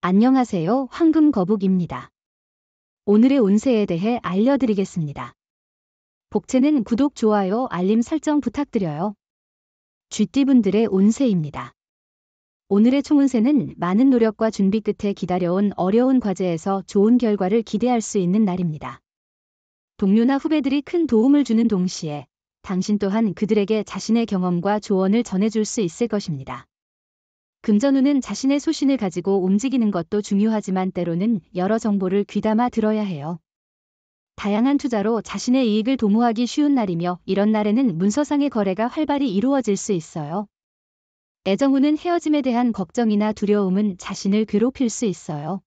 안녕하세요. 황금거북입니다. 오늘의 운세에 대해 알려드리겠습니다. 복채는 구독, 좋아요, 알림 설정 부탁드려요. 쥐띠분들의 운세입니다. 오늘의 총운세는 많은 노력과 준비 끝에 기다려온 어려운 과제에서 좋은 결과를 기대할 수 있는 날입니다. 동료나 후배들이 큰 도움을 주는 동시에 당신 또한 그들에게 자신의 경험과 조언을 전해줄 수 있을 것입니다. 금전운은 자신의 소신을 가지고 움직이는 것도 중요하지만 때로는 여러 정보를 귀담아 들어야 해요. 다양한 투자로 자신의 이익을 도모하기 쉬운 날이며 이런 날에는 문서상의 거래가 활발히 이루어질 수 있어요. 애정운은 헤어짐에 대한 걱정이나 두려움은 자신을 괴롭힐 수 있어요.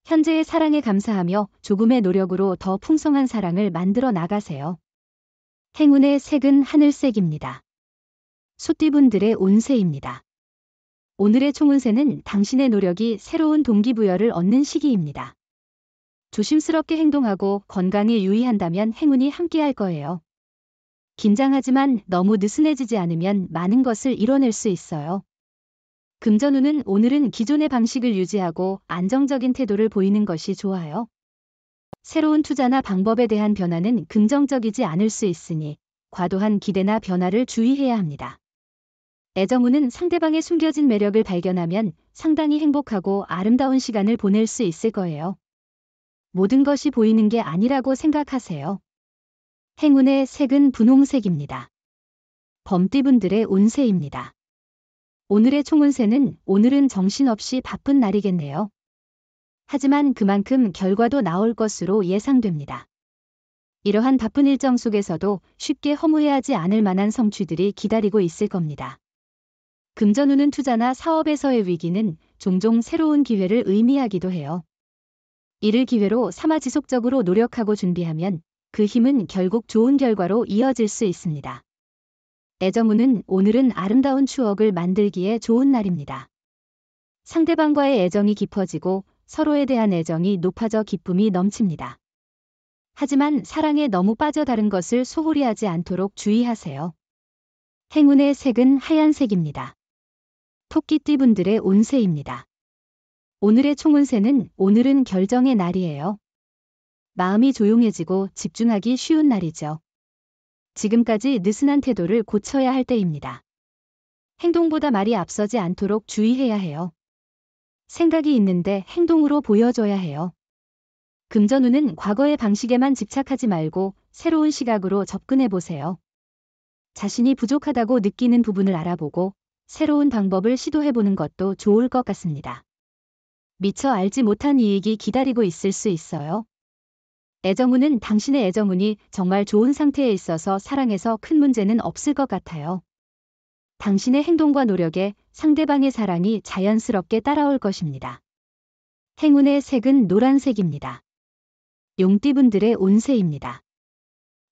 현재의 사랑에 감사하며 조금의 노력으로 더 풍성한 사랑을 만들어 나가세요. 행운의 색은 하늘색입니다. 소띠분들의 운세입니다. 오늘의 총운세는 당신의 노력이 새로운 동기부여를 얻는 시기입니다. 조심스럽게 행동하고 건강에 유의한다면 행운이 함께할 거예요. 긴장하지만 너무 느슨해지지 않으면 많은 것을 이뤄낼 수 있어요. 금전운은 오늘은 기존의 방식을 유지하고 안정적인 태도를 보이는 것이 좋아요. 새로운 투자나 방법에 대한 변화는 긍정적이지 않을 수 있으니 과도한 기대나 변화를 주의해야 합니다. 애정운은 상대방의 숨겨진 매력을 발견하면 상당히 행복하고 아름다운 시간을 보낼 수 있을 거예요. 모든 것이 보이는 게 아니라고 생각하세요. 행운의 색은 분홍색입니다. 범띠분들의 운세입니다. 오늘의 총운세는 오늘은 정신없이 바쁜 날이겠네요. 하지만 그만큼 결과도 나올 것으로 예상됩니다. 이러한 바쁜 일정 속에서도 쉽게 허무해하지 않을 만한 성취들이 기다리고 있을 겁니다. 금전운은 투자나 사업에서의 위기는 종종 새로운 기회를 의미하기도 해요. 이를 기회로 삼아 지속적으로 노력하고 준비하면 그 힘은 결국 좋은 결과로 이어질 수 있습니다. 애정운은 오늘은 아름다운 추억을 만들기에 좋은 날입니다. 상대방과의 애정이 깊어지고 서로에 대한 애정이 높아져 기쁨이 넘칩니다. 하지만 사랑에 너무 빠져 다른 것을 소홀히 하지 않도록 주의하세요. 행운의 색은 하얀색입니다. 토끼띠분들의 운세입니다. 오늘의 총운세는 오늘은 결정의 날이에요. 마음이 조용해지고 집중하기 쉬운 날이죠. 지금까지 느슨한 태도를 고쳐야 할 때입니다. 행동보다 말이 앞서지 않도록 주의해야 해요. 생각이 있는데 행동으로 보여줘야 해요. 금전운은 과거의 방식에만 집착하지 말고 새로운 시각으로 접근해 보세요. 자신이 부족하다고 느끼는 부분을 알아보고 새로운 방법을 시도해보는 것도 좋을 것 같습니다. 미처 알지 못한 이익이 기다리고 있을 수 있어요. 애정운은 당신의 애정운이 정말 좋은 상태에 있어서 사랑에서 큰 문제는 없을 것 같아요. 당신의 행동과 노력에 상대방의 사랑이 자연스럽게 따라올 것입니다. 행운의 색은 노란색입니다. 용띠분들의 운세입니다.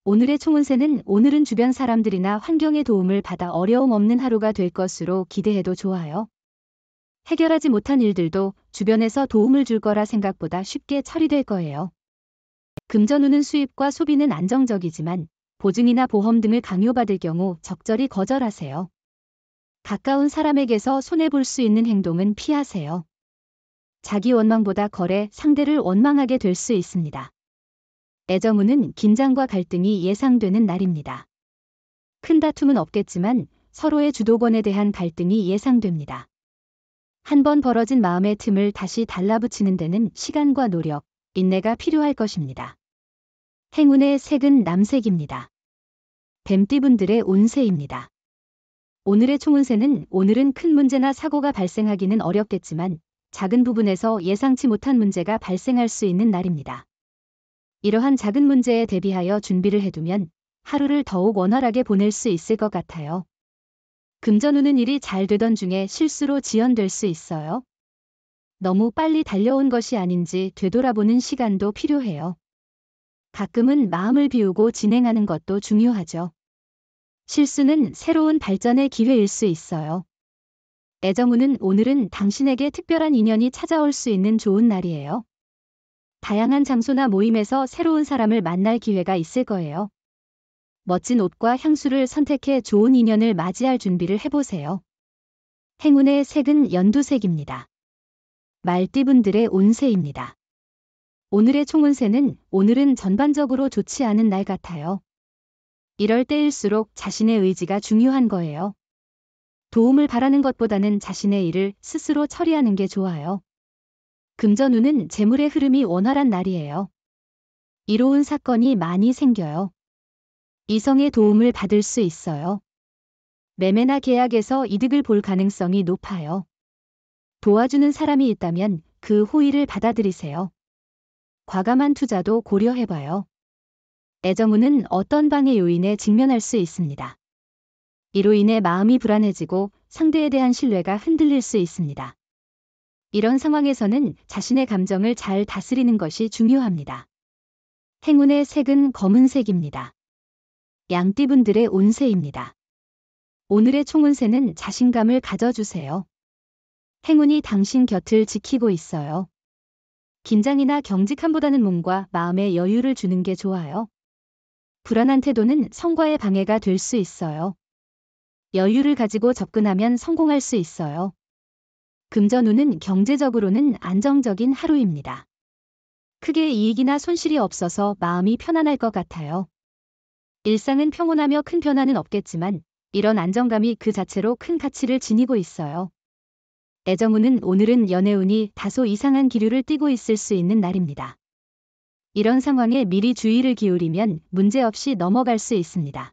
오늘의 총운세는 오늘은 주변 사람들이나 환경의 도움을 받아 어려움 없는 하루가 될 것으로 기대해도 좋아요. 해결하지 못한 일들도 주변에서 도움을 줄 거라 생각보다 쉽게 처리될 거예요. 금전운은 수입과 소비는 안정적이지만 보증이나 보험 등을 강요받을 경우 적절히 거절하세요. 가까운 사람에게서 손해볼 수 있는 행동은 피하세요. 자기 원망보다 거래, 상대를 원망하게 될 수 있습니다. 애정운은 긴장과 갈등이 예상되는 날입니다. 큰 다툼은 없겠지만 서로의 주도권에 대한 갈등이 예상됩니다. 한번 벌어진 마음의 틈을 다시 달라붙이는 데는 시간과 노력, 인내가 필요할 것입니다. 행운의 색은 남색입니다. 뱀띠분들의 운세입니다. 오늘의 총운세는 오늘은 큰 문제나 사고가 발생하기는 어렵겠지만 작은 부분에서 예상치 못한 문제가 발생할 수 있는 날입니다. 이러한 작은 문제에 대비하여 준비를 해두면 하루를 더욱 원활하게 보낼 수 있을 것 같아요. 금전운은 일이 잘 되던 중에 실수로 지연될 수 있어요. 너무 빨리 달려온 것이 아닌지 되돌아보는 시간도 필요해요. 가끔은 마음을 비우고 진행하는 것도 중요하죠. 실수는 새로운 발전의 기회일 수 있어요. 애정운은 오늘은 당신에게 특별한 인연이 찾아올 수 있는 좋은 날이에요. 다양한 장소나 모임에서 새로운 사람을 만날 기회가 있을 거예요. 멋진 옷과 향수를 선택해 좋은 인연을 맞이할 준비를 해보세요. 행운의 색은 연두색입니다. 말띠분들의 운세입니다. 오늘의 총운세는 오늘은 전반적으로 좋지 않은 날 같아요. 이럴 때일수록 자신의 의지가 중요한 거예요. 도움을 바라는 것보다는 자신의 일을 스스로 처리하는 게 좋아요. 금전운은 재물의 흐름이 원활한 날이에요. 이로운 사건이 많이 생겨요. 이성의 도움을 받을 수 있어요. 매매나 계약에서 이득을 볼 가능성이 높아요. 도와주는 사람이 있다면 그 호의를 받아들이세요. 과감한 투자도 고려해봐요. 애정운은 어떤 방해 요인에 직면할 수 있습니다. 이로 인해 마음이 불안해지고 상대에 대한 신뢰가 흔들릴 수 있습니다. 이런 상황에서는 자신의 감정을 잘 다스리는 것이 중요합니다. 행운의 색은 검은색입니다. 양띠분들의 운세입니다. 오늘의 총운세는 자신감을 가져주세요. 행운이 당신 곁을 지키고 있어요. 긴장이나 경직함보다는 몸과 마음에 여유를 주는 게 좋아요. 불안한 태도는 성과에 방해가 될 수 있어요. 여유를 가지고 접근하면 성공할 수 있어요. 금전운은 경제적으로는 안정적인 하루입니다. 크게 이익이나 손실이 없어서 마음이 편안할 것 같아요. 일상은 평온하며 큰 변화는 없겠지만 이런 안정감이 그 자체로 큰 가치를 지니고 있어요. 애정운은 오늘은 연애운이 다소 이상한 기류를 띠고 있을 수 있는 날입니다. 이런 상황에 미리 주의를 기울이면 문제없이 넘어갈 수 있습니다.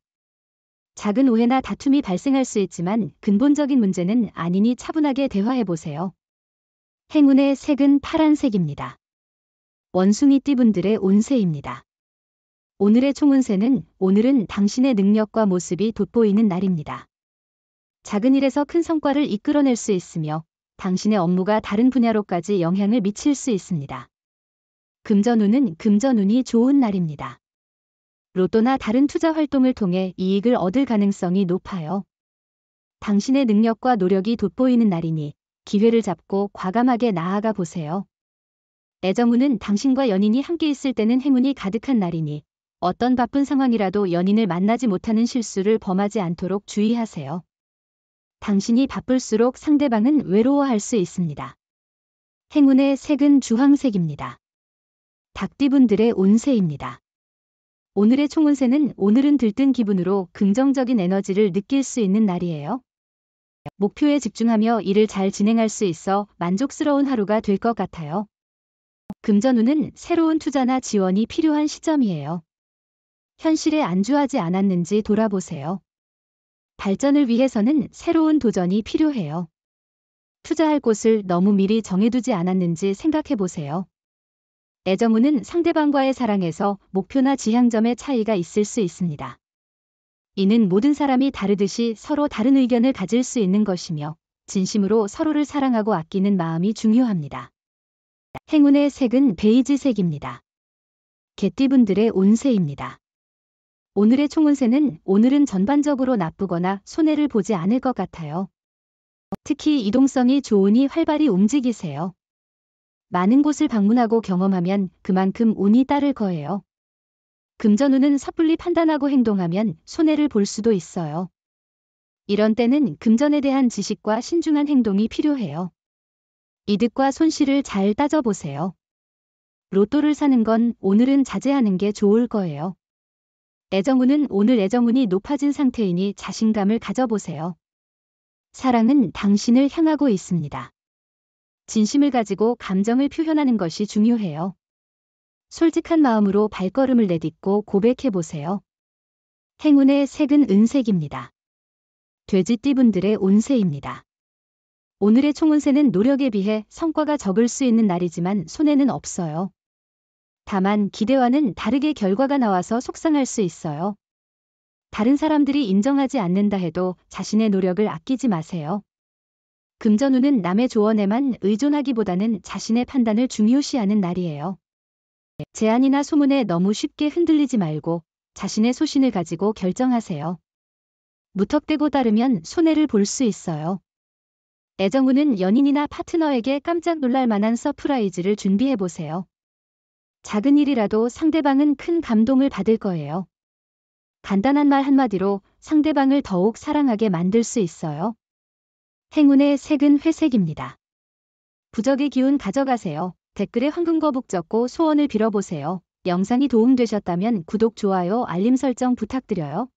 작은 오해나 다툼이 발생할 수 있지만 근본적인 문제는 아니니 차분하게 대화해보세요. 행운의 색은 파란색입니다. 원숭이띠분들의 운세입니다. 오늘의 총운세는 오늘은 당신의 능력과 모습이 돋보이는 날입니다. 작은 일에서 큰 성과를 이끌어낼 수 있으며 당신의 업무가 다른 분야로까지 영향을 미칠 수 있습니다. 금전운은 금전운이 좋은 날입니다. 로또나 다른 투자 활동을 통해 이익을 얻을 가능성이 높아요. 당신의 능력과 노력이 돋보이는 날이니 기회를 잡고 과감하게 나아가 보세요. 애정운은 당신과 연인이 함께 있을 때는 행운이 가득한 날이니 어떤 바쁜 상황이라도 연인을 만나지 못하는 실수를 범하지 않도록 주의하세요. 당신이 바쁠수록 상대방은 외로워할 수 있습니다. 행운의 색은 주황색입니다. 닭띠분들의 운세입니다. 오늘의 총운세는 오늘은 들뜬 기분으로 긍정적인 에너지를 느낄 수 있는 날이에요. 목표에 집중하며 일을 잘 진행할 수 있어 만족스러운 하루가 될 것 같아요. 금전운은 새로운 투자나 지원이 필요한 시점이에요. 현실에 안주하지 않았는지 돌아보세요. 발전을 위해서는 새로운 도전이 필요해요. 투자할 곳을 너무 미리 정해두지 않았는지 생각해보세요. 애정운은 상대방과의 사랑에서 목표나 지향점의 차이가 있을 수 있습니다. 이는 모든 사람이 다르듯이 서로 다른 의견을 가질 수 있는 것이며 진심으로 서로를 사랑하고 아끼는 마음이 중요합니다. 행운의 색은 베이지색입니다. 개띠분들의 운세입니다. 오늘의 총운세는 오늘은 전반적으로 나쁘거나 손해를 보지 않을 것 같아요. 특히 이동성이 좋으니 활발히 움직이세요. 많은 곳을 방문하고 경험하면 그만큼 운이 따를 거예요. 금전운은 섣불리 판단하고 행동하면 손해를 볼 수도 있어요. 이런 때는 금전에 대한 지식과 신중한 행동이 필요해요. 이득과 손실을 잘 따져보세요. 로또를 사는 건 오늘은 자제하는 게 좋을 거예요. 애정운은 오늘 애정운이 높아진 상태이니 자신감을 가져보세요. 사랑은 당신을 향하고 있습니다. 진심을 가지고 감정을 표현하는 것이 중요해요. 솔직한 마음으로 발걸음을 내딛고 고백해보세요. 행운의 색은 은색입니다. 돼지띠분들의 운세입니다. 오늘의 총운세는 노력에 비해 성과가 적을 수 있는 날이지만 손해는 없어요. 다만 기대와는 다르게 결과가 나와서 속상할 수 있어요. 다른 사람들이 인정하지 않는다 해도 자신의 노력을 아끼지 마세요. 금전운은 남의 조언에만 의존하기보다는 자신의 판단을 중요시하는 날이에요. 제안이나 소문에 너무 쉽게 흔들리지 말고 자신의 소신을 가지고 결정하세요. 무턱대고 따르면 손해를 볼 수 있어요. 애정운은 연인이나 파트너에게 깜짝 놀랄 만한 서프라이즈를 준비해보세요. 작은 일이라도 상대방은 큰 감동을 받을 거예요. 간단한 말 한마디로 상대방을 더욱 사랑하게 만들 수 있어요. 행운의 색은 회색입니다. 부적의 기운 가져가세요. 댓글에 황금거북 적고 소원을 빌어보세요. 영상이 도움되셨다면 구독, 좋아요, 알림 설정 부탁드려요.